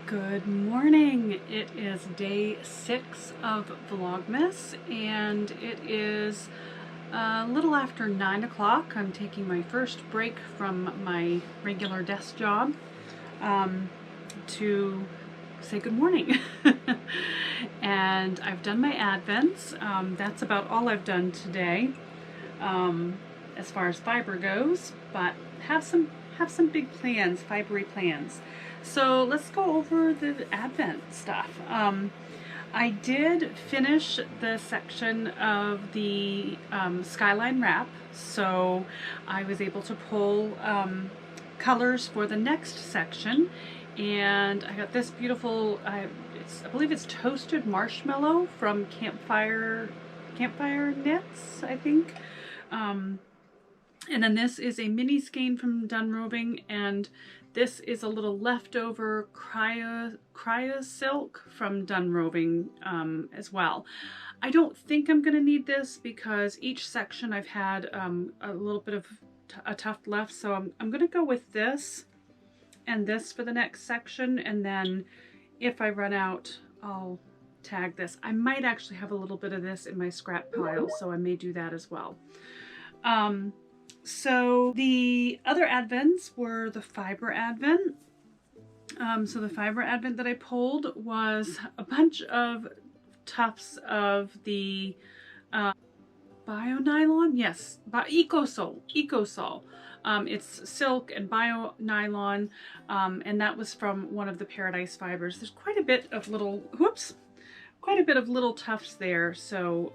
Good morning. It is day 6 of Vlogmas and it is a little after 9 o'clock. I'm taking my first break from my regular desk job to say good morning. And I've done my Advents. That's about all I've done today as far as fiber goes, but have some big plans, fibery plans. So let's go over the Advent stuff. I did finish the section of the skyline wrap, so I was able to pull colors for the next section, and I got this beautiful, I believe it's toasted marshmallow from Campfire Knits, I think. And then this is a mini skein from Dun Roving, and this is a little leftover cryo silk from Dun Roving as well. I don't think I'm going to need this because each section I've had a little bit of a tuft left, so I'm going to go with this and this for the next section, and then if I run out, I'll tag this. I might actually have a little bit of this in my scrap pile, so I may do that as well. So the other Advents were the fiber Advent. So the fiber Advent that I pulled was a bunch of tufts of the bio nylon. Yes, EcoSol. It's silk and bio nylon, and that was from one of the Paradise fibers. There's quite a bit of little, little tufts there. So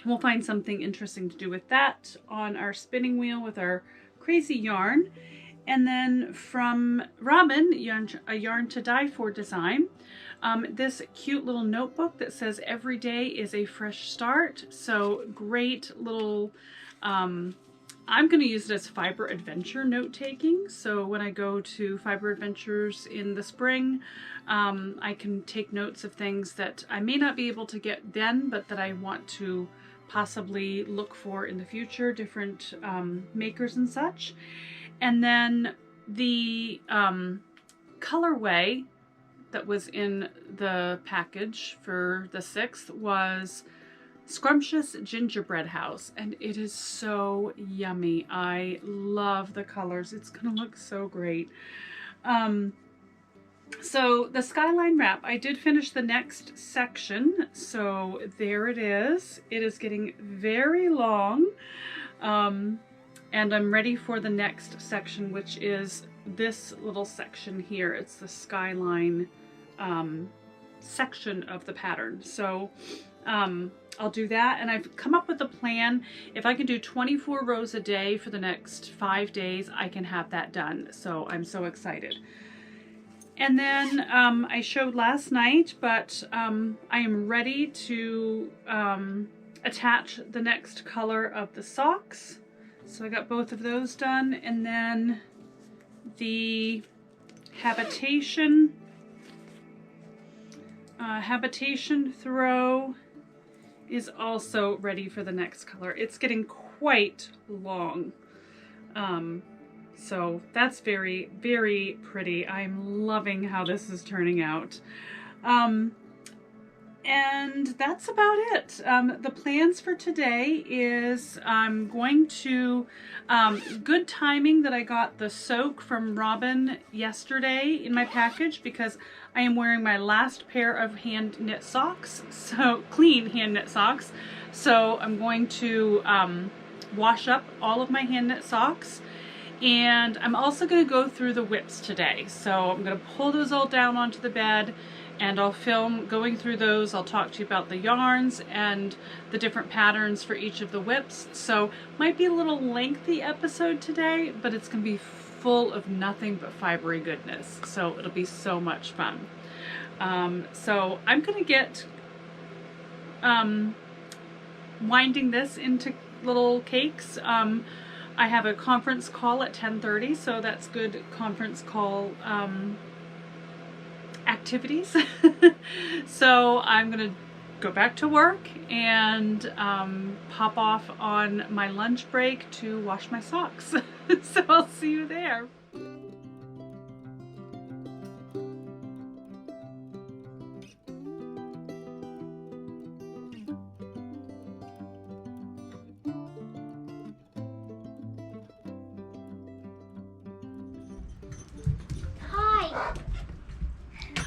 we'll find something interesting to do with that on our spinning wheel with our crazy yarn. And then from Robin, a Yarn to Die For design, this cute little notebook that says every day is a fresh start. So great little, I'm going to use it as fiber adventure note taking. So when I go to fiber adventures in the spring, I can take notes of things that I may not be able to get then, but that I want to possibly look for in the future, different makers and such. And then the colorway that was in the package for the 6th was Scrumptious Gingerbread House, and it is so yummy. I love the colors. It's gonna look so great. So the skyline wrap, I did finish the next section, so there it is. It is getting very long, and I'm ready for the next section, which is this little section here. It's the skyline section of the pattern. So I'll do that, and I've come up with a plan. If I can do 24 rows a day for the next 5 days, I can have that done. So I'm so excited. And then I showed last night, but I am ready to attach the next color of the socks. So I got both of those done, and then the habitation throw is also ready for the next color. It's getting quite long. So that's very, very pretty. I'm loving how this is turning out. And that's about it. The plans for today is I'm going to, good timing that I got the soak from Robin yesterday in my package, because I am wearing my last pair of hand knit socks, so clean hand knit socks. So I'm going to wash up all of my hand knit socks. And I'm also going to go through the whips today. So I'm going to pull those all down onto the bed, and I'll film going through those. I'll talk to you about the yarns and the different patterns for each of the whips. So might be a little lengthy episode today, but it's going to be full of nothing but fibery goodness. So it'll be so much fun. So I'm going to get winding this into little cakes. I have a conference call at 10:30, so that's good conference call activities. So I'm gonna go back to work and pop off on my lunch break to wash my socks. So I'll see you there.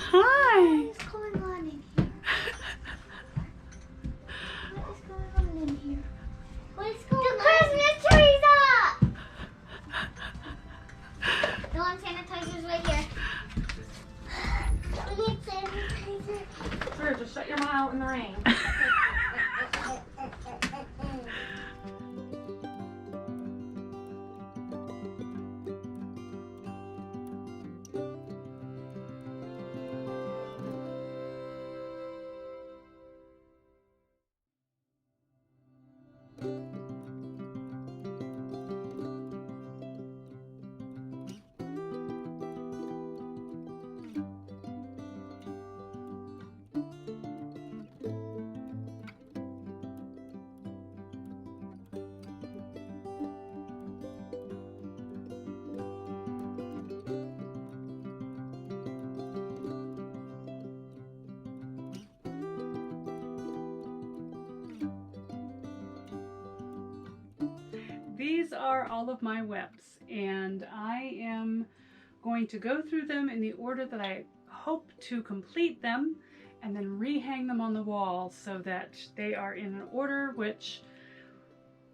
Hi. What is going on in here? What is going on in here? What is going on? The Christmas tree's up! No, sanitizer's right here. We need sanitizer. Sure, just shut your mouth out in the rain. These are all of my webs, and I am going to go through them in the order that I hope to complete them, and then rehang them on the wall so that they are in an order which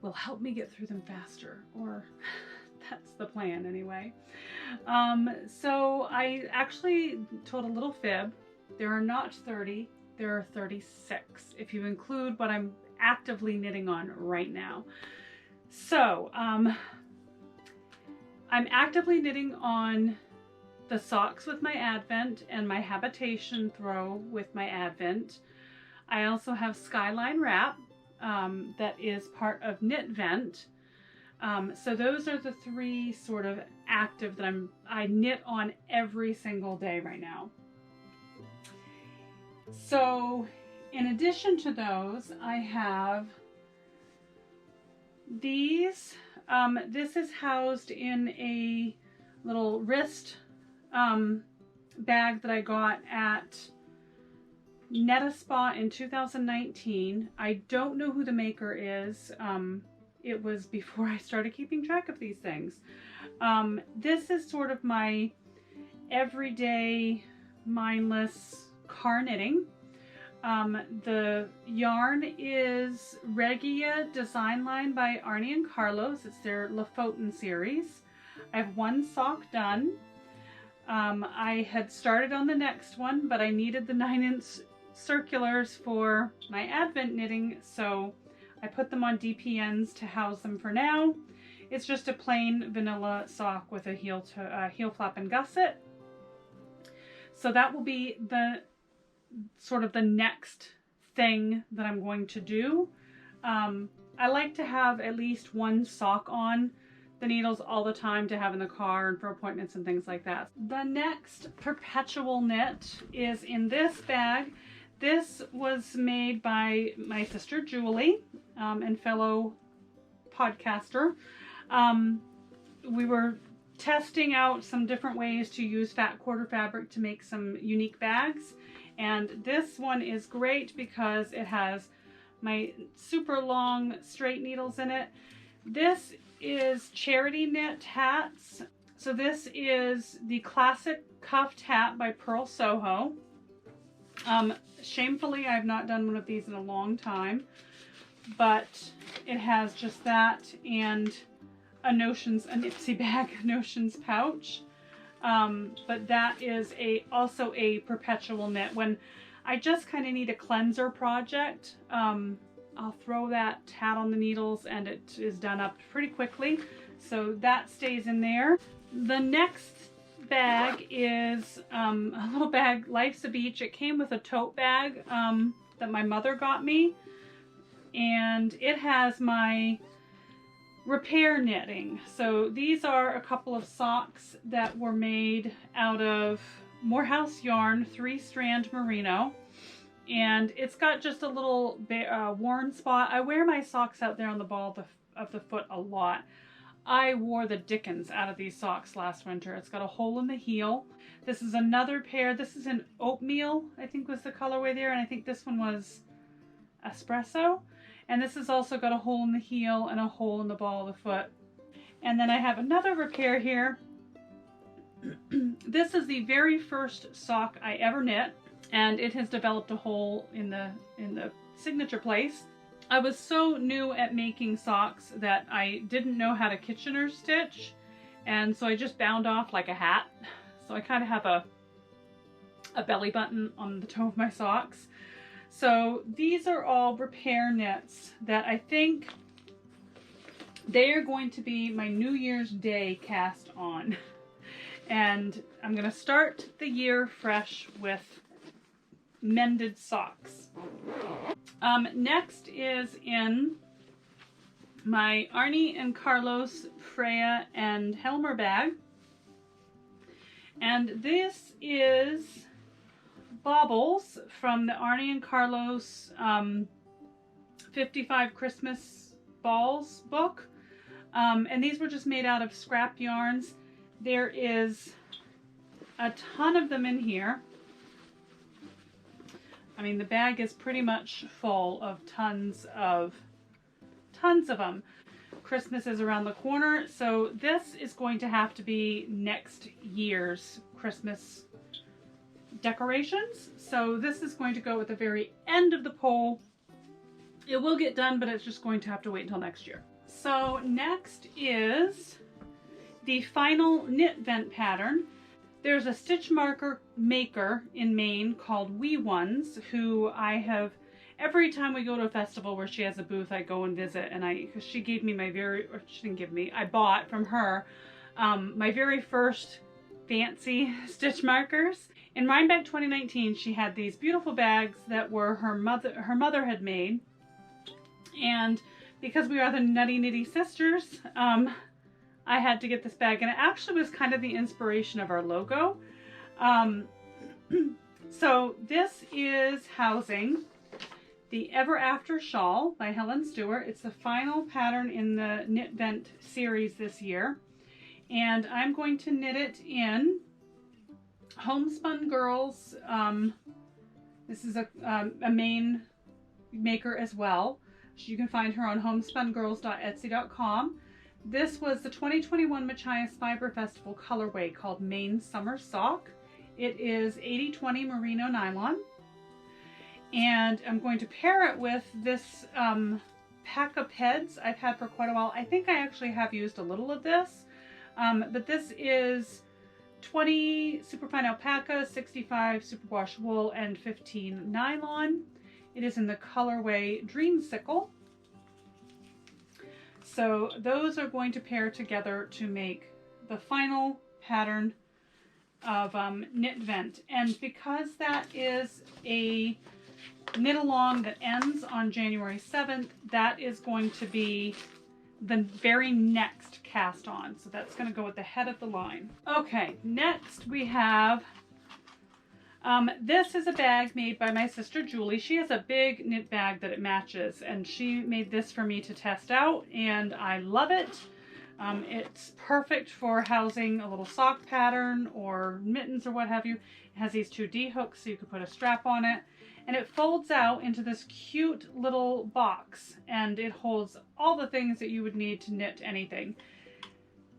will help me get through them faster, or that's the plan anyway. So I actually told a little fib. There are not 30, there are 36, if you include what I'm actively knitting on right now. So, I'm actively knitting on the socks with my Advent and my habitation throw with my Advent. I also have Skyline Wrap that is part of Knit Vent. So those are the three sort of active that I knit on every single day right now. So in addition to those, I have these. This is housed in a little wrist bag that I got at Net-a-Spa in 2019. I don't know who the maker is. It was before I started keeping track of these things. This is sort of my everyday mindless car knitting. The yarn is Regia Design Line by Arnie and Carlos. It's their Lofoten series. I have one sock done. I had started on the next one, but I needed the 9-inch circulars for my Advent knitting, so I put them on DPNs to house them for now. It's just a plain vanilla sock with a heel flap and gusset. So that will be the sort of the next thing that I'm going to do. I like to have at least one sock on the needles all the time to have in the car and for appointments and things like that. The next perpetual knit is in this bag. This was made by my sister Julie and fellow podcaster. We were testing out some different ways to use fat quarter fabric to make some unique bags. And this one is great because it has my super long straight needles in it. This is charity knit hats. So this is the classic cuffed hat by Pearl Soho. Shamefully, I've not done one of these in a long time, but it has just that and a Nipsey bag Notions pouch. But that is also a perpetual knit. When I just kind of need a cleanser project, I'll throw that hat on the needles and it is done up pretty quickly. So that stays in there. The next bag is a little bag, Life's a Beach. It came with a tote bag that my mother got me. And it has my repair knitting. So these are a couple of socks that were made out of Morehouse yarn, 3-strand merino, and it's got just a little worn spot. I wear my socks out there on the ball of the foot a lot. I wore the dickens out of these socks last winter. It's got a hole in the heel. This is another pair. This is an oatmeal, I think was the colorway there, and I think this one was espresso. And this has also got a hole in the heel and a hole in the ball of the foot. And then I have another repair here. This is the very first sock I ever knit, and it has developed a hole in the signature place. I was so new at making socks that I didn't know how to Kitchener stitch, and so I just bound off like a hat. So I kind of have a belly button on the toe of my socks. So these are all repair knits that I think they are going to be my New Year's Day cast on. And I'm going to start the year fresh with mended socks. Next is in my Arnie and Carlos, Freya and Helmer bag. And this is Baubles from the Arnie and Carlos 55 Christmas Balls book. And these were just made out of scrap yarns. There is a ton of them in here. I mean, the bag is pretty much full of tons of them. Christmas is around the corner, so this is going to have to be next year's Christmas decorations. So this is going to go at the very end of the pole. It will get done, but it's just going to have to wait until next year. So next is the final knit vent pattern. There's a stitch marker maker in Maine called Wee Ones, who I have, every time we go to a festival where she has a booth, I go and visit, and she gave me she didn't give me, I bought from her my very first fancy stitch markers. In Rhinebeck 2019, she had these beautiful bags that were her mother had made, and because we are the Nutty Nitty Sisters, I had to get this bag, and it actually was kind of the inspiration of our logo. So this is housing the Ever After Shawl by Helen Stewart. It's the final pattern in the Knit Vent series this year, and I'm going to knit it in Homespun Girls. This is a Maine maker as well. You can find her on homespungirls.etsy.com. This was the 2021 Machias Fiber Festival colorway called Maine Summer Sock. It is 80/20 merino nylon. And I'm going to pair it with this pack of heads I've had for quite a while. I think I actually have used a little of this. But this is 20 superfine alpaca, 65 superwash wool, and 15 nylon. It is in the colorway Dreamsicle. So those are going to pair together to make the final pattern of Knit Vent. And because that is a knit along that ends on January 7th, that is going to be the very next cast on. So that's going to go at the head of the line. Okay, next we have, this is a bag made by my sister Julie. She has a big knit bag that it matches, and she made this for me to test out, and I love it. It's perfect for housing a little sock pattern or mittens or what have you. It has these 2D hooks so you can put a strap on it, and it folds out into this cute little box, and it holds all the things that you would need to knit anything.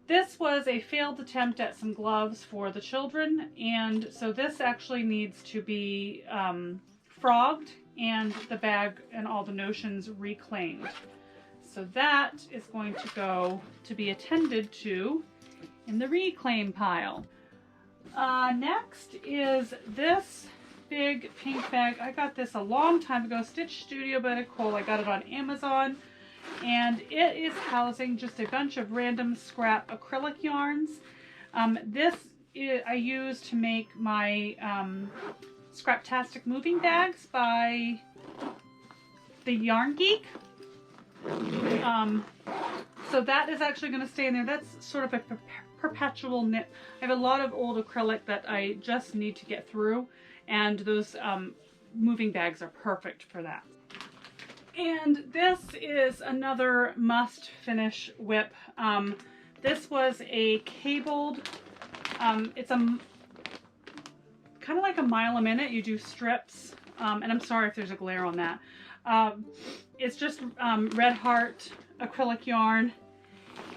This was a failed attempt at some gloves for the children, and so this actually needs to be frogged and the bag and all the notions reclaimed. So that is going to go to be attended to in the reclaim pile. Next is this big pink bag. I got this a long time ago, Stitch Studio by Nicole. I got it on Amazon. And it is housing just a bunch of random scrap acrylic yarns. I use to make my Scraptastic moving bags by the Yarn Geek. So that is actually going to stay in there. That's sort of a perpetual knit. I have a lot of old acrylic that I just need to get through, and those moving bags are perfect for that. And this is another must finish whip. This was a cabled, it's a kind of like a mile a minute. You do strips, and I'm sorry if there's a glare on that. It's just Red Heart acrylic yarn,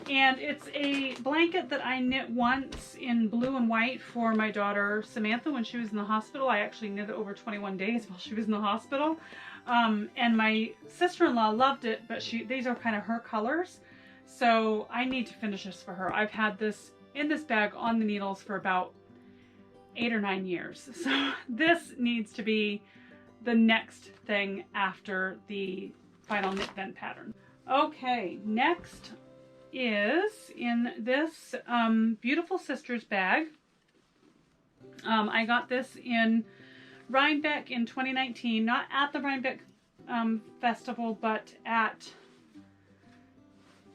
And it's a blanket that I knit once in blue and white for my daughter Samantha when she was in the hospital. I actually knit it over 21 days while she was in the hospital. And my sister-in-law loved it, but these are kind of her colors. So I need to finish this for her. I've had this in this bag on the needles for about 8 or 9 years. So this needs to be the next thing after the final knit vent pattern. Okay, next is in this Beautiful Sisters bag. I got this in Rhinebeck in 2019, not at the Rhinebeck festival, but at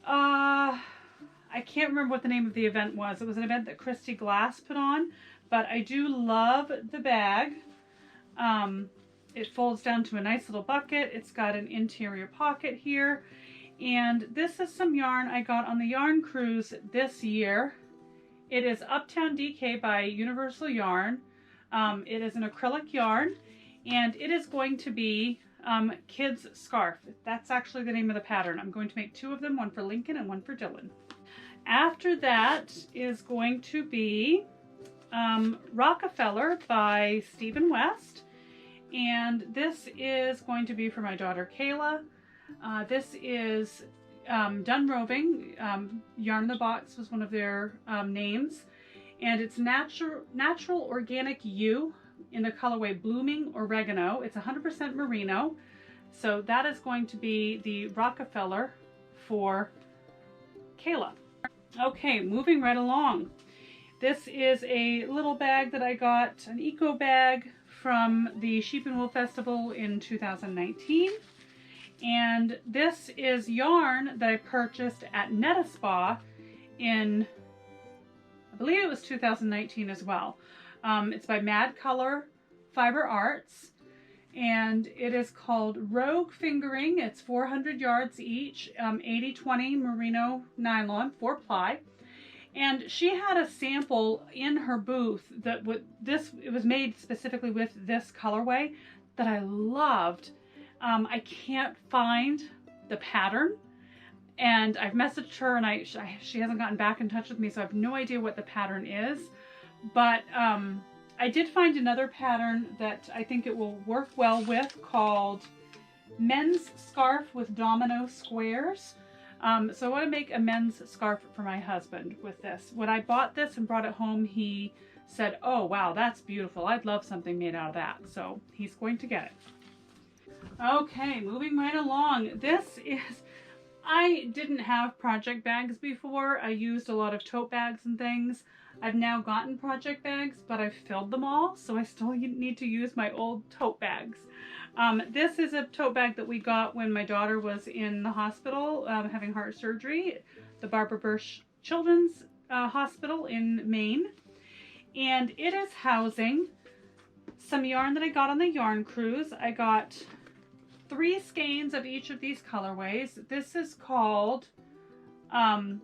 I can't remember what the name of the event was. It was an event that Christy Glass put on, but I do love the bag. It folds down to a nice little bucket. It's got an interior pocket here. And this is some yarn I got on the yarn cruise this year. It is Uptown DK by Universal Yarn. It is an acrylic yarn, and it is going to be Kids Scarf. That's actually the name of the pattern. I'm going to make 2 of them, one for Lincoln and one for Dylan. After that is going to be Rockefeller by Stephen West. And this is going to be for my daughter Kayla. This is Done Roving. Yarn in the Box was one of their names. And it's natural organic U in the colorway Blooming Oregano. It's 100% merino. So that is going to be the Rockefeller for Kayla. Okay, moving right along. This is a little bag that I got, an eco bag from the Sheep and Wool Festival in 2019. And this is yarn that I purchased at Net-a-Spa in, I believe it was 2019 as well. It's by Mad Color Fiber Arts, and it is called Rogue Fingering. It's 400 yards each, 80/20 merino nylon, 4-ply. And she had a sample in her booth that it was made specifically with this colorway that I loved. I can't find the pattern, and I've messaged her, and she hasn't gotten back in touch with me, so I have no idea what the pattern is. But I did find another pattern that I think it will work well with, called Men's Scarf with Domino Squares. So I want to make a men's scarf for my husband with this. When I bought this and brought it home, he said, "Oh wow, that's beautiful. I'd love something made out of that." So he's going to get it. Okay, moving right along. I didn't have project bags before. I used a lot of tote bags and things. I've now gotten project bags, but I've filled them all, so I still need to use my old tote bags. This is a tote bag that we got when my daughter was in the hospital having heart surgery, the Barbara Bush Children's Hospital in Maine. And it is housing some yarn that I got on the yarn cruise. I got 3 skeins of each of these colorways. This is called Huasco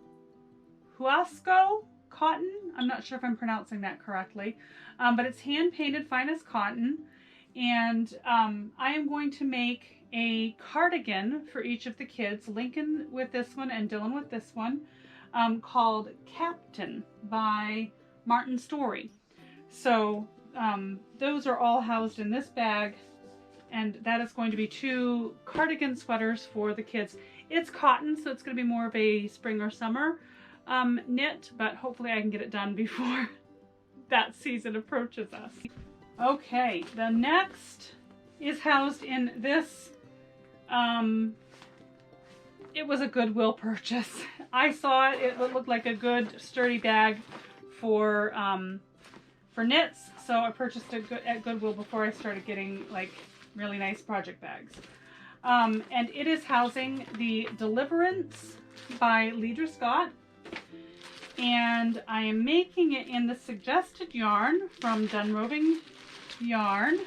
cotton. I'm not sure if I'm pronouncing that correctly, but it's hand painted finest cotton. And I am going to make a cardigan for each of the kids, Lincoln with this one and Dylan with this one, called Captain by Martin Story. So those are all housed in this bag, and that is going to be 2 cardigan sweaters for the kids. It's cotton, so it's going to be more of a spring or summer knit, but hopefully I can get it done before that season approaches us. Okay, the next is housed in this, it was a Goodwill purchase. I saw it, it looked like a good sturdy bag for knits, so I purchased it at Goodwill before I started getting like really nice project bags. And it is housing the Deliverance by Leidra Scott. And I am making it in the suggested yarn from Done Roving Yarn.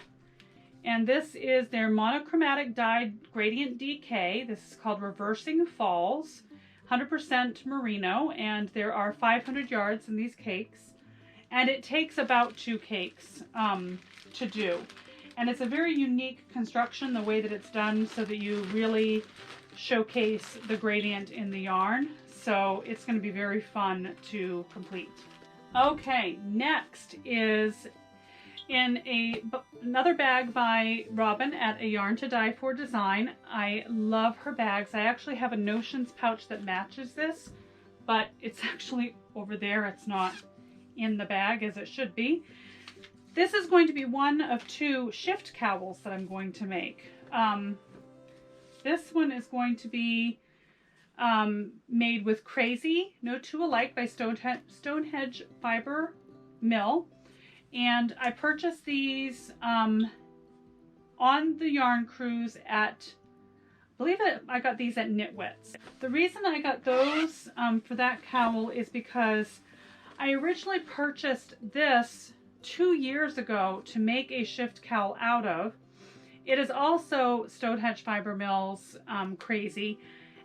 And this is their monochromatic dyed gradient DK. This is called Reversing Falls, 100% merino, and there are 500 yards in these cakes. And it takes about 2 cakes to do. And it's a very unique construction, the way that it's done, so that you really showcase the gradient in the yarn. so it's going to be very fun to complete. Okay, next is in another bag by Robin at A Yarn to Die For Design. I love her bags. I actually have a Notions pouch that matches this, but it's actually over there. It's not in the bag as it should be. This is going to be one of 2 shift cowls that I'm going to make. This one is going to be made with Crazy, No Two Alike by Stonehenge Fiber Mill. And I purchased these on the yarn cruise at, I got these at Knitwits. The reason I got those for that cowl is because I originally purchased this 2 years ago to make a shift cowl out of. It is also Stonehenge Fiber Mill's Crazy,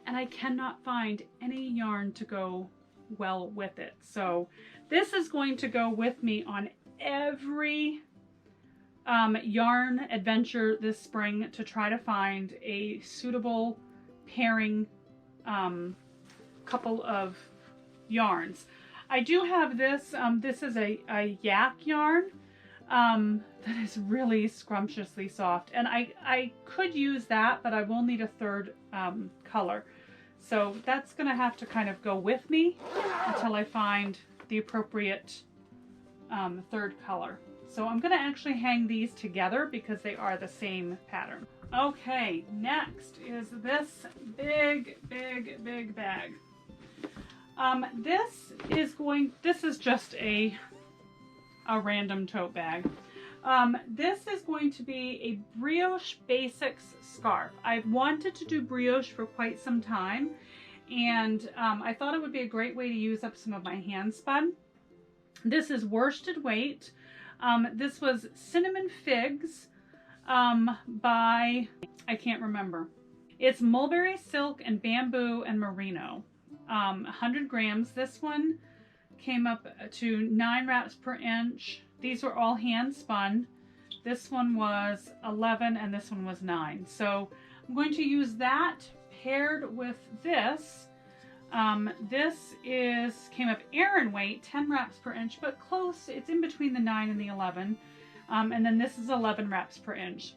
and I cannot find any yarn to go well with it. So this is going to go with me on every yarn adventure this spring to try to find a suitable pairing couple of yarns. I do have this. This is a yak yarn that is really scrumptiously soft, and I could use that, but I will need a third color. So that's gonna have to kind of go with me until I find the appropriate third color. So I'm gonna actually hang these together because they are the same pattern. Okay, next is this big bag. This is just a random tote bag. This is going to be a Brioche Basics scarf. I've wanted to do brioche for quite some time, and I thought it would be a great way to use up some of my hand spun. This is worsted weight. This was Cinnamon Figs by, I can't remember. It's mulberry silk and bamboo and merino. 100 grams. This one came up to 9 wraps per inch. These were all hand spun. This one was 11 and this one was 9. So I'm going to use that paired with this. This came up Aran weight, 10 wraps per inch, but close. It's in between the 9 and the 11. And then this is 11 wraps per inch.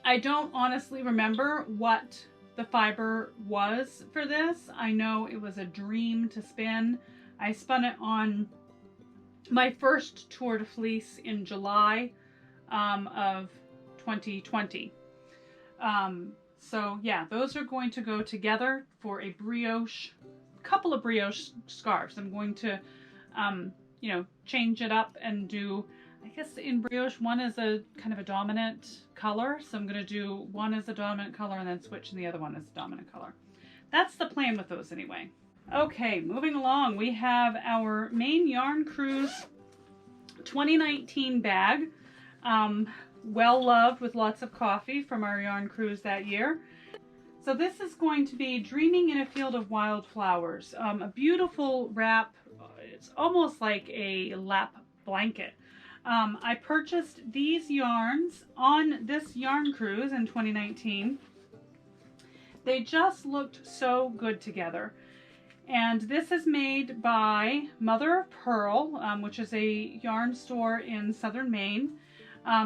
I don't honestly remember what the fiber was for this. I know it was a dream to spin. I spun it on my first Tour de Fleece in July of 2020. So yeah, those are going to go together for a brioche, couple of brioche scarves. I'm going to, you know, change it up and do, I guess in brioche, one is a kind of a dominant color. So I'm going to do one as a dominant color and then switch and the other one as a dominant color. That's the plan with those anyway. Okay, moving along, we have our Maine Yarn Cruise 2019 bag. Well loved with lots of coffee from our yarn cruise that year. So this is going to be Dreaming in a Field of Wildflowers. A beautiful wrap. It's almost like a lap blanket. I purchased these yarns on this yarn cruise in 2019. They just looked so good together. And this is made by Mother of Pearl, which is a yarn store in southern Maine,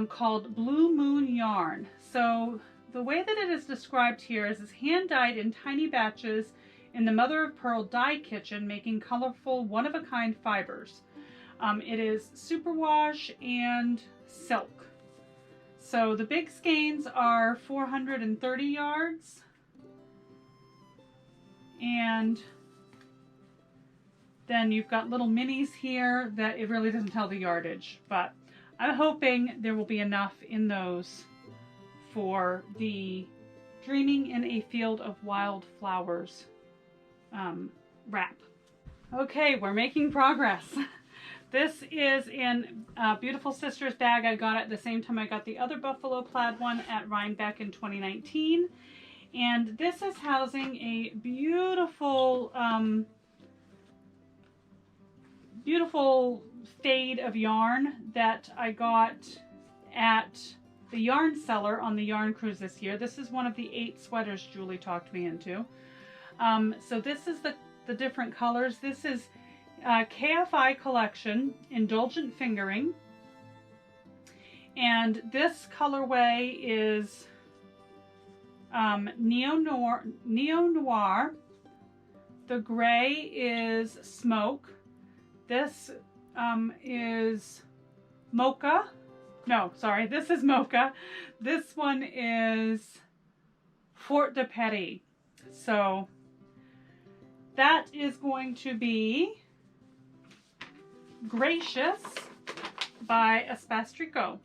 called Blue Moon Yarn. So the way that it is described here is it's hand dyed in tiny batches in the Mother of Pearl dye kitchen, making colorful one-of-a-kind fibers. It is superwash and silk. So the big skeins are 430 yards. And then you've got little minis here that it really doesn't tell the yardage, but I'm hoping there will be enough in those for the Dreaming in a Field of Wildflowers wrap. Okay, we're making progress. This is in Beautiful Sisters bag. I got it at the same time I got the other buffalo plaid one at Rhinebeck in 2019. And this is housing a beautiful, beautiful fade of yarn that I got at the yarn cellar on the yarn cruise this year. This is one of the 8 sweaters Julie talked me into. So this is the the different colors. This is KFI Collection Indulgent Fingering. And this colorway is Neo Noir. The gray is Smoke. This is Mocha. No, sorry, this is Mocha. This one is Fort de Paris. So that is going to be Gracious by Espastrico.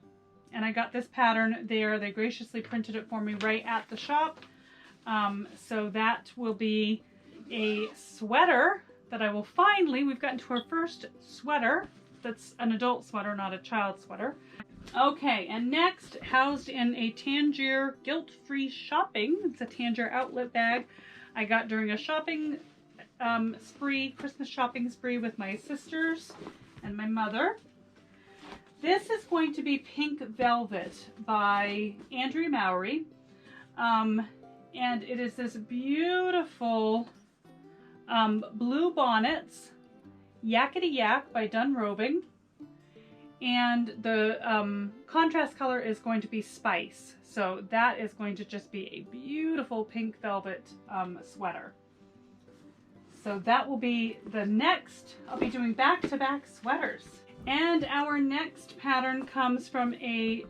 And I got this pattern there. They graciously printed it for me right at the shop. So that will be a sweater that I will finally, we've gotten to our first sweater. That's an adult sweater, not a child sweater. Okay, and next, housed in a Tangier guilt-free shopping. It's a Tangier outlet bag I got during a shopping spree, Christmas shopping spree with my sisters and my mother. This is going to be Pink Velvet by Andrea Mowry. And it is this beautiful Blue Bonnets, Yakety Yak by Dun Robing. And the contrast color is going to be Spice. So that is going to just be a beautiful pink velvet sweater. So that will be the next, I'll be doing back-to-back sweaters. And our next pattern comes from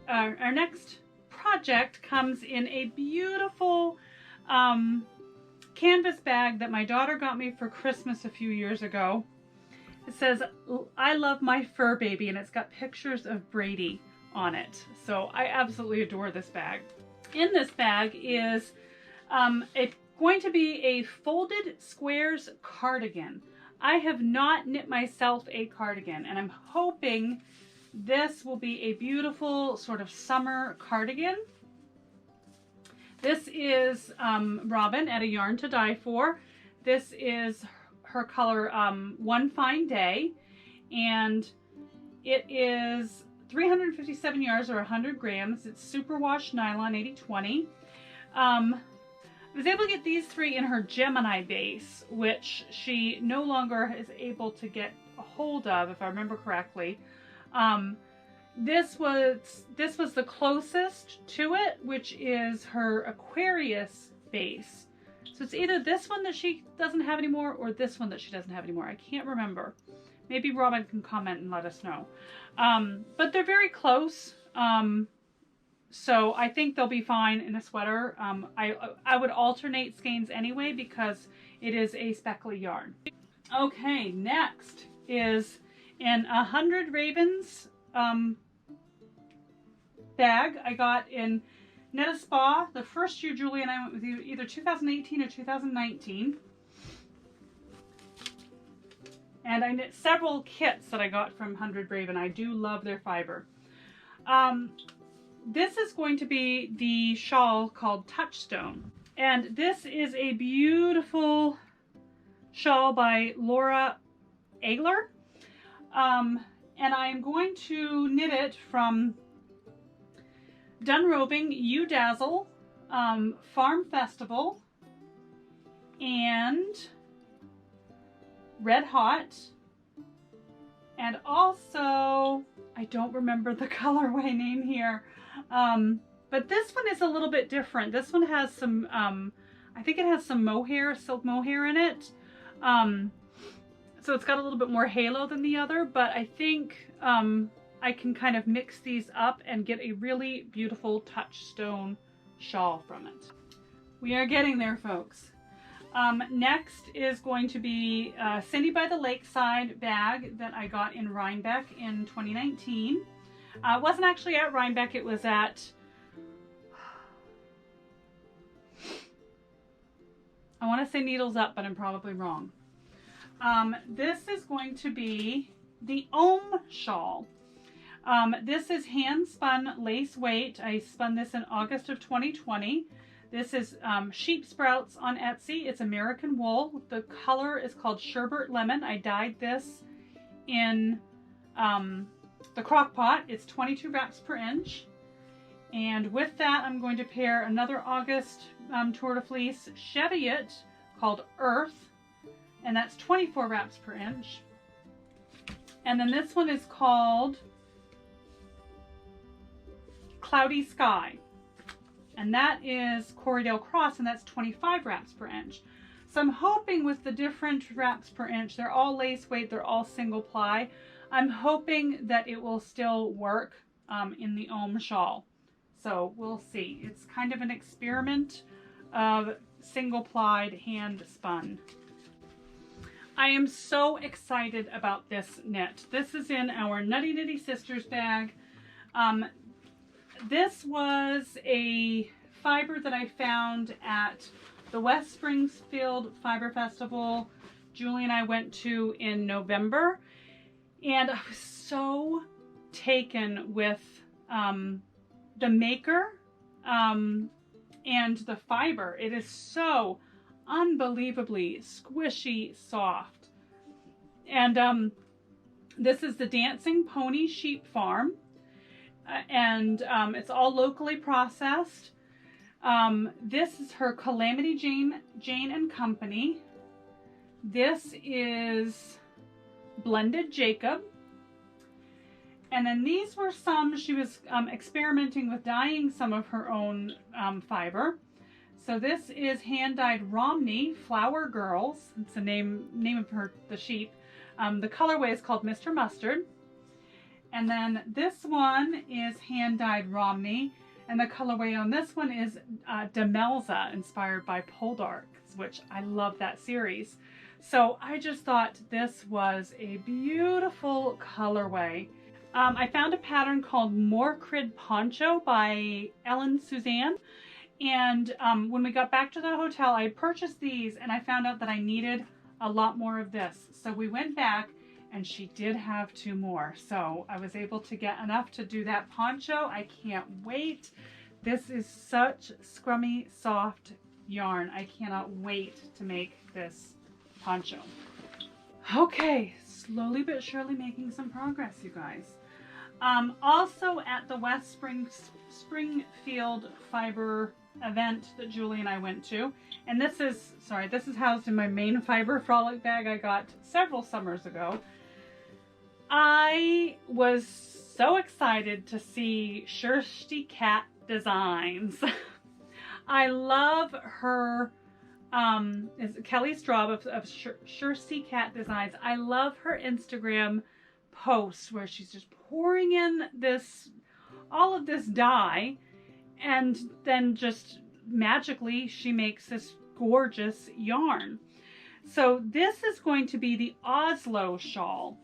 our next project comes in a beautiful canvas bag that my daughter got me for Christmas a few years ago. It says, "I love my fur baby," and it's got pictures of Brady on it. So I absolutely adore this bag. In this bag is going to be a folded squares cardigan. I have not knit myself a cardigan, and I'm hoping this will be a beautiful sort of summer cardigan. This is Robin at A Yarn to Die For. This is her color One Fine Day, and it is 357 yards or 100 grams. It's superwash nylon 80/20. I was able to get these three in her Gemini base, which she no longer is able to get a hold of, if I remember correctly. This was the closest to it, which is her Aquarius base. So it's either this one that she doesn't have anymore or this one that she doesn't have anymore. I can't remember. Maybe Robin can comment and let us know. But they're very close. So I think they'll be fine in a sweater. I would alternate skeins anyway because it is a speckly yarn. Okay, next is in 100 Ravens bag I got in Net a Spa the first year Julie and I went with you, either 2018 or 2019. And I knit several kits that I got from 100 Raven. I do love their fiber. This is going to be the shawl called Touchstone. And this is a beautiful shawl by Laura Egler. And I'm going to knit it from Dun Robing, You Dazzle, Farm Festival, and Red Hot. And also, I don't remember the colorway name here. But this one is a little bit different. This one has some, I think it has some mohair, silk mohair in it. So it's got a little bit more halo than the other, but I think I can kind of mix these up and get a really beautiful Touchstone shawl from it. We are getting there, folks. Next is going to be Cindy by the Lakeside bag that I got in Rhinebeck in 2019. It wasn't actually at Rhinebeck, it was at, I want to say Needles Up, but I'm probably wrong. This is going to be the Ohm Shawl. This is hand spun lace weight. I spun this in August of 2020. This is Sheep Sprouts on Etsy. It's American wool. The color is called Sherbet Lemon. I dyed this in the crock pot. It's 22 wraps per inch. And with that, I'm going to pair another August Tour de Fleece Cheviot called Earth. and that's 24 wraps per inch. And then this one is called Cloudy Sky, and that is Corriedale Cross, and that's 25 wraps per inch. So I'm hoping with the different wraps per inch, they're all lace weight, they're all single ply. I'm hoping that it will still work in the Ohm Shawl. So we'll see. It's kind of an experiment of single plied hand spun. I am so excited about this knit. This is in our Nutty Nitty Sisters bag. This was a fiber that I found at the West Springfield Fiber Festival Julie and I went to in November, and I was so taken with the maker and the fiber. It is so unbelievably squishy soft. And this is the Dancing Pony Sheep Farm, and it's all locally processed. This is her Calamity Jane and Company. This is Blended Jacob. And then these were some, she was experimenting with dyeing some of her own fiber. So this is hand-dyed Romney Flower Girls. It's the name of the sheep. The colorway is called Mr. Mustard. And then this one is hand-dyed Romney. And the colorway on this one is Demelza, inspired by Poldarks, which I love that series. So I just thought this was a beautiful colorway. I found a pattern called Morcrid Poncho by Ellen Suzanne. And when we got back to the hotel, I purchased these, and I found out that I needed a lot more of this. So we went back, and she did have 2 more. So I was able to get enough to do that poncho. I can't wait. This is such scrummy, soft yarn. I cannot wait to make this poncho. Okay, slowly but surely making some progress, you guys. Also at the West Springfield Fiber event that Julie and I went to, and this is housed in my Maine Fiber Frolic bag I got several summers ago. I was so excited to see Kirsty Cat Designs. I love her, is Kelly Straub of Kirsty Cat Designs. I love her Instagram posts where she's just pouring in all of this dye, and then just magically she makes this gorgeous yarn. So this is going to be the Oslo Shawl.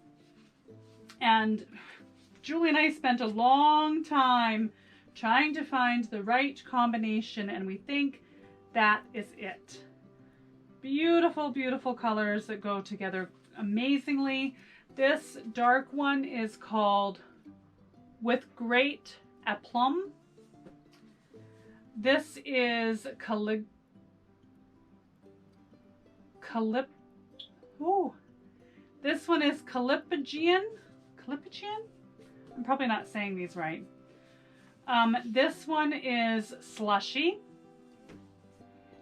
And Julie and I spent a long time trying to find the right combination, and we think that is it. Beautiful, beautiful colors that go together amazingly. This dark one is called With Great Aplomb. This is This one is Calipigian. I'm probably not saying these right. This one is Slushy.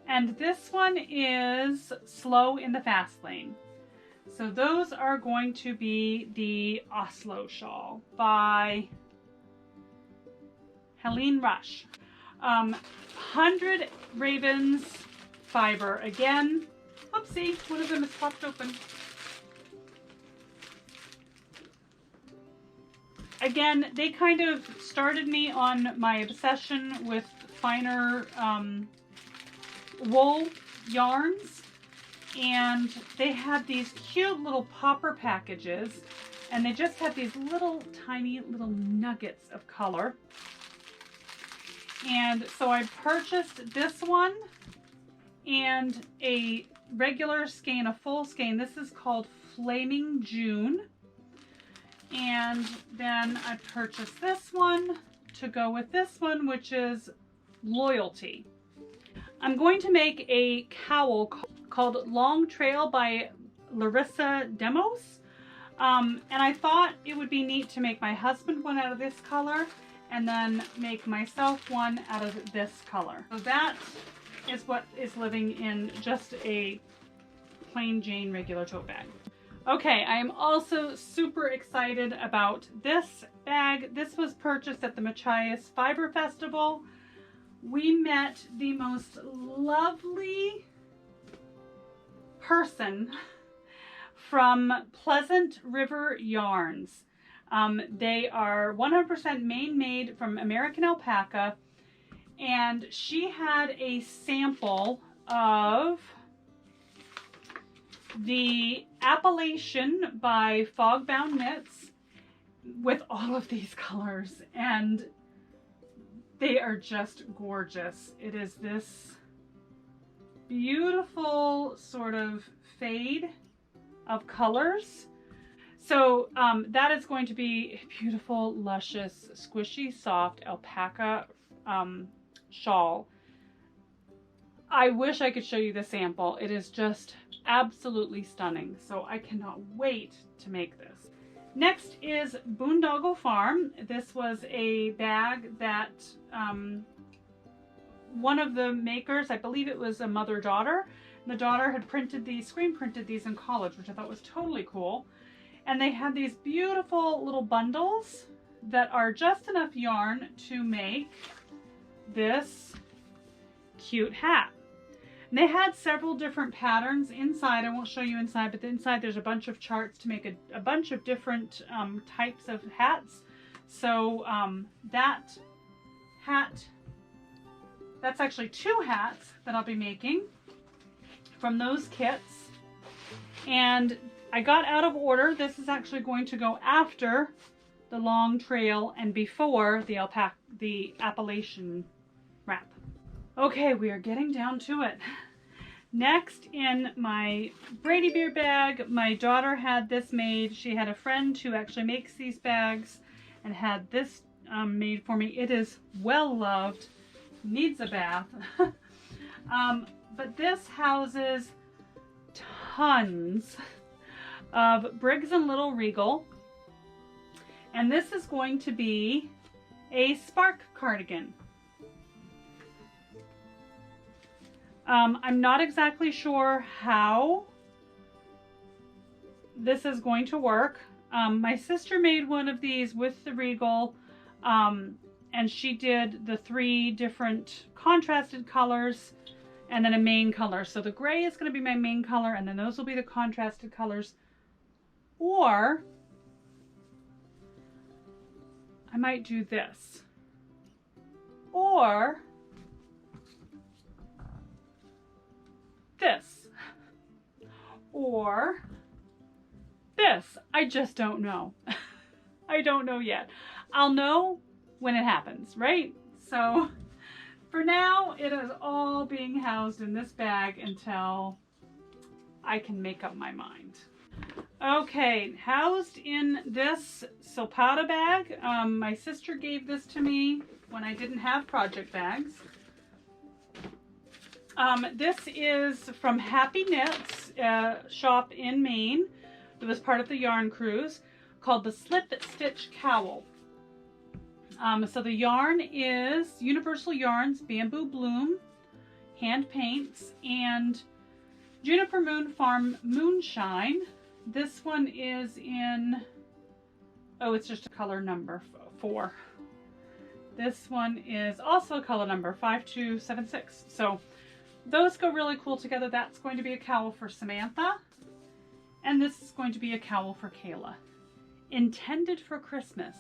And this one is Slow in the Fast Lane. So those are going to be the Oslo Shawl by Helene Rush. 100 Ravens fiber again. Oopsie, one of them is popped open. Again, they kind of started me on my obsession with finer wool yarns, and they had these cute little popper packages, and they just had these little tiny little nuggets of color. And so I purchased this one and a regular skein, a full skein. This is called Flaming June. And then I purchased this one to go with this one, which is Loyalty. I'm going to make a cowl called Long Trail by Larissa Demos. And I thought it would be neat to make my husband one out of this color and then make myself one out of this color. So that is what is living in just a plain Jane regular tote bag. Okay, I am also super excited about this bag. This was purchased at the Machias Fiber Festival. We met the most lovely person from Pleasant River Yarns. They are 100% Maine made from American alpaca, and she had a sample of the Appalachian by Fogbound Knits with all of these colors, and they are just gorgeous. It is this beautiful sort of fade of colors. So that is going to be a beautiful, luscious, squishy, soft alpaca shawl. I wish I could show you the sample. It is just absolutely stunning. So I cannot wait to make this. Next is Boondoggle Farm. This was a bag that one of the makers, I believe it was a mother-daughter, the daughter had printed these, screen printed these in college, which I thought was totally cool. And they had these beautiful little bundles that are just enough yarn to make this cute hat. And they had several different patterns inside. I won't show you inside, but inside there's a bunch of charts to make a bunch of different types of hats. So that hat, that's actually 2 hats that I'll be making from those kits. And I got out of order. This is actually going to go after the long trail and before the Appalachian wrap. Okay, we are getting down to it. Next, in my Brady Beer bag, my daughter had this made. She had a friend who actually makes these bags and had this made for me. It is well loved, needs a bath. But this houses tons of Briggs & Little Regal, and this is going to be a spark cardigan. I'm not exactly sure how this is going to work. My sister made one of these with the Regal, and she did the 3 different contrasted colors and then a main color. So the gray is going to be my main color, and then those will be the contrasted colors. Or I might do this. Or this. Or this. I just don't know. I don't know yet. I'll know when it happens, right? So for now, it is all being housed in this bag until I can make up my mind. Okay, housed in this Silpada bag. My sister gave this to me when I didn't have project bags. This is from Happy Knits, a shop in Maine. It was part of the yarn cruise, called the Slip Stitch Cowl. So the yarn is Universal Yarns Bamboo Bloom, hand paints, and Juniper Moon Farm Moonshine. This one is in, oh, it's just a color number 4. This one is also a color number 5276. So those go really cool together. That's going to be a cowl for Samantha, and this is going to be a cowl for Kayla. Intended for Christmas,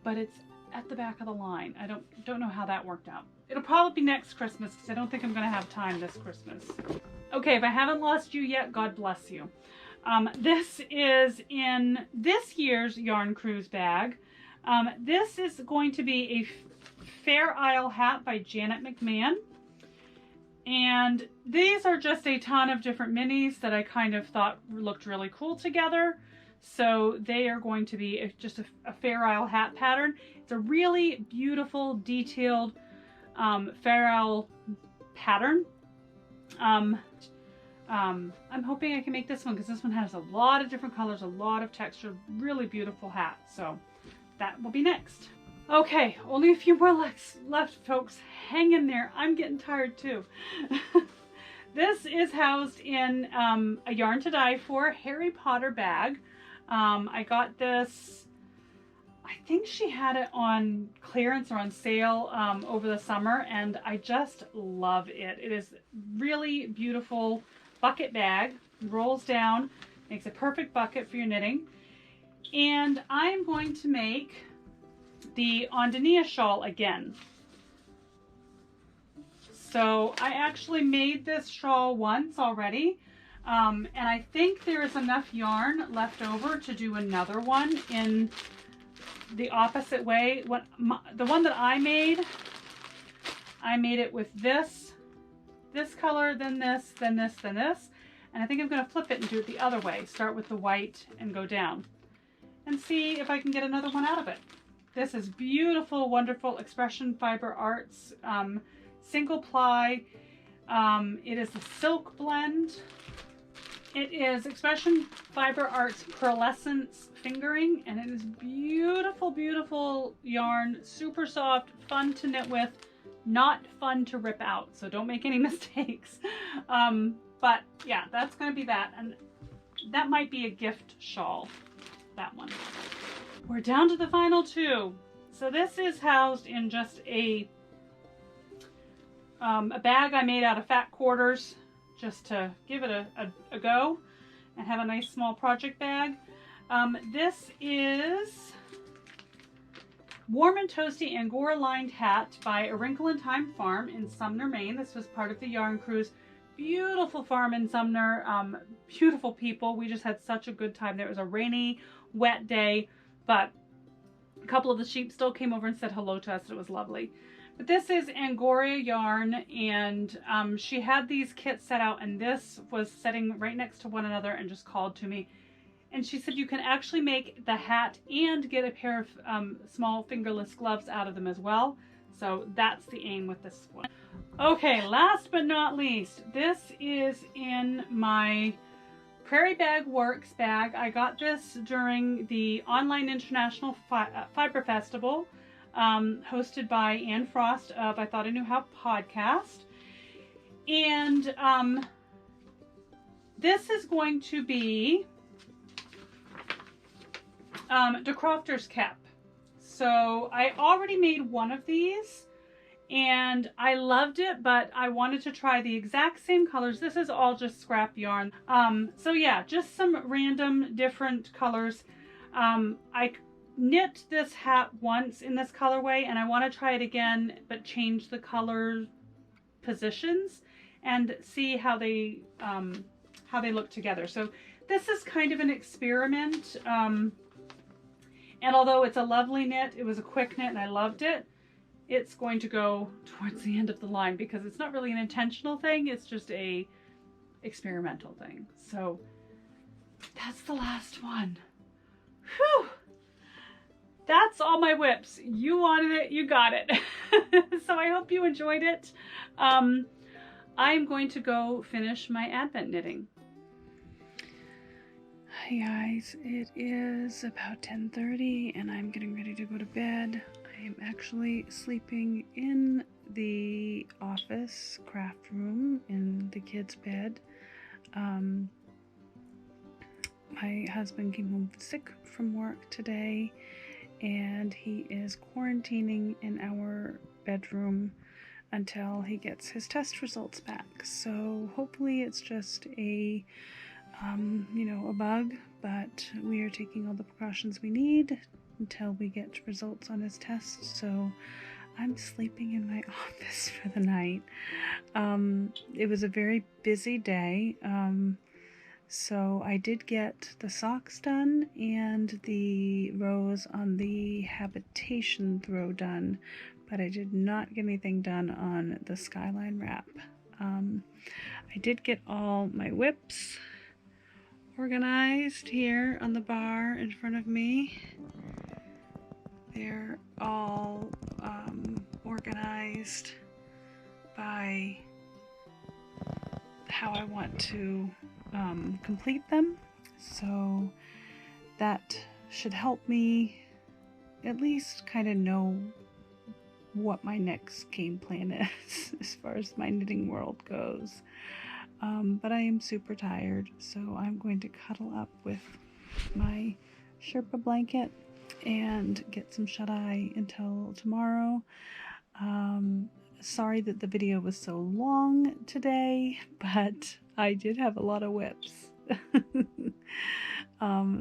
but it's at the back of the line. I don't know how that worked out. It'll probably be next Christmas because I don't think I'm going to have time this Christmas. Okay, if I haven't lost you yet, God bless you. This is in this year's Yarn Cruise bag. This is going to be a Fair Isle hat by Janet McMahon. And these are just a ton of different minis that I kind of thought looked really cool together. So they are going to be just a Fair Isle hat pattern. It's a really beautiful, detailed Fair Isle pattern. I'm hoping I can make this one because this one has a lot of different colors, a lot of texture, really beautiful hat. So that will be next. Okay, only a few more left, folks. Hang in there. I'm getting tired too. this is housed in a Yarn to Die For Harry Potter bag. I got this, I think she had it on clearance or on sale over the summer, and I just love it. It is really beautiful bucket bag, rolls down, makes a perfect bucket for your knitting. And I'm going to make the Oslo shawl again. So I actually made this shawl once already, and I think there is enough yarn left over to do another one in the opposite way. The one that I made it with this color, then this, then this, then this, and I think I'm going to flip it and do it the other way. Start with the white and go down, and see if I can get another one out of it. This is beautiful, wonderful Expression Fiber Arts. Single ply. It is a silk blend. It is Expression Fiber Arts Pearlescence Fingering, and it is beautiful, beautiful yarn. Super soft, fun to knit with, not fun to rip out, so don't make any mistakes. But yeah, that's going to be that, and that might be a gift shawl, that one. We're down to the final two. So this is housed in just a bag I made out of fat quarters just to give it a go and have a nice small project bag. This is Warm and Toasty Angora Lined Hat by A Wrinkle in Time Farm in Sumner, Maine. This was part of the Yarn Cruise. Beautiful farm in Sumner, beautiful people. We just had such a good time there. It was a rainy, wet day, but a couple of the sheep still came over and said hello to us. It was lovely. But this is Angora yarn, and she had these kits set out, and this was sitting right next to one another and just called to me. And she said you can actually make the hat and get a pair of small fingerless gloves out of them as well. So that's the aim with this one. Okay, last but not least, this is in my Prairie Bag Works bag. I got this during the Online International Fiber Festival, hosted by Anne Frost of I Thought I Knew How podcast. And this is going to be the Crofter's Cap. So I already made one of these and I loved it, but I wanted to try the exact same colors. This is all just scrap yarn. So yeah, just some random different colors. I knit this hat once in this colorway and I want to try it again, but change the color positions and see how they look together. So this is kind of an experiment. And although it's a lovely knit, it was a quick knit and I loved it, it's going to go towards the end of the line because it's not really an intentional thing, it's just a experimental thing. So that's the last one. Whew! That's all my whips. You wanted it, you got it. So I hope you enjoyed it. I'm going to go finish my Advent knitting. Hi guys, it is about 10:30 and I'm getting ready to go to bed. I am actually sleeping in the office craft room in the kids' bed. My husband came home sick from work today and he is quarantining in our bedroom until he gets his test results back. So hopefully it's just a a bug, but we are taking all the precautions we need until we get results on his test. So I'm sleeping in my office for the night. It was a very busy day. So I did get the socks done and the rows on the habitation throw done, but I did not get anything done on the skyline wrap. I did get all my whips organized here on the bar in front of me. They're all organized by how I want to complete them. So that should help me at least kind of know what my next game plan is as far as my knitting world goes. but I am super tired, so I'm going to cuddle up with my Sherpa blanket and get some shut-eye until tomorrow. Sorry that the video was so long today, but I did have a lot of whips.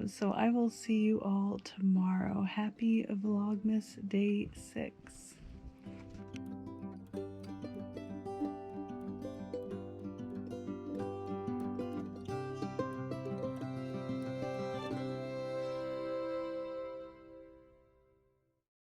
So I will see you all tomorrow. Happy Vlogmas Day 6.